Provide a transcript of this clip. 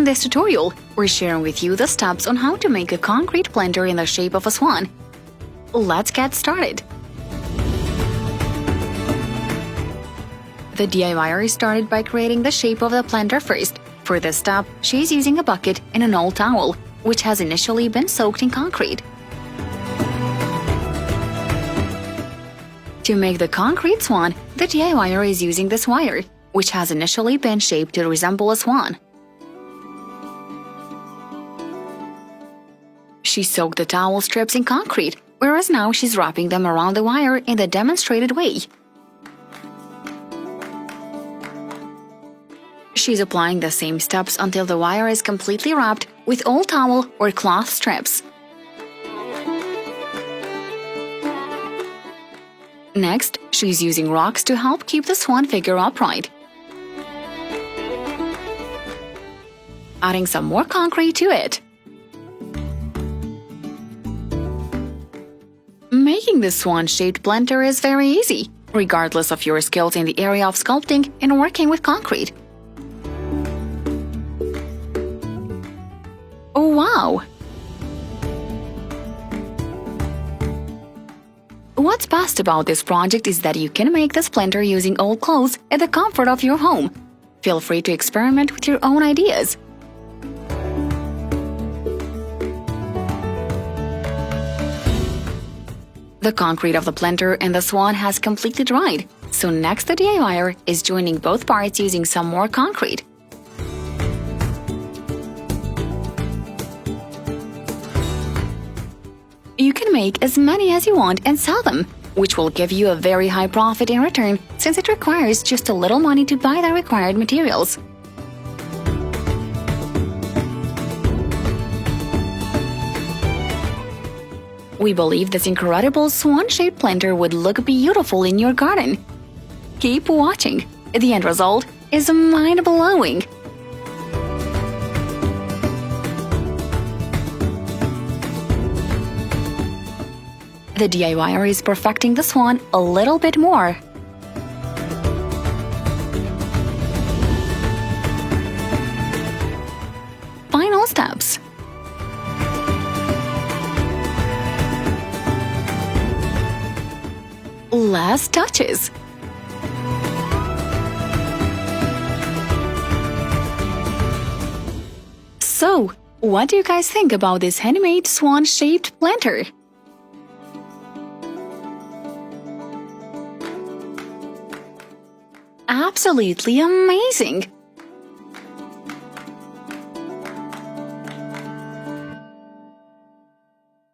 In this tutorial, we're sharing with you the steps on how to make a concrete planter in the shape of a swan. Let's get started. The DIYer started by creating the shape of the planter first. For this step, she's using a bucket and an old towel, which has initially been soaked in concrete. To make the concrete swan, the DIYer is using this wire, which has initially been shaped to resemble a swan. She soaked the towel strips in concrete, whereas now she's wrapping them around the wire in the demonstrated way. She's applying the same steps until the wire is completely wrapped with old towel or cloth strips. Next, she's using rocks to help keep the swan figure upright. Adding some more concrete to it. Making this swan-shaped planter is very easy, regardless of your skills in the area of sculpting and working with concrete. Oh wow! What's best about this project is that you can make this planter using old clothes at the comfort of your home. Feel free to experiment with your own ideas. The concrete of the planter and the swan has completely dried, so next the DIYer is joining both parts using some more concrete. You can make as many as you want and sell them, which will give you a very high profit in return since it requires just a little money to buy the required materials. We believe this incredible swan-shaped planter would look beautiful in your garden. Keep watching. The end result is mind-blowing. The DIYer is perfecting the swan a little bit more. Final steps. Last touches. So, what do you guys think about this handmade swan-shaped planter? Absolutely amazing!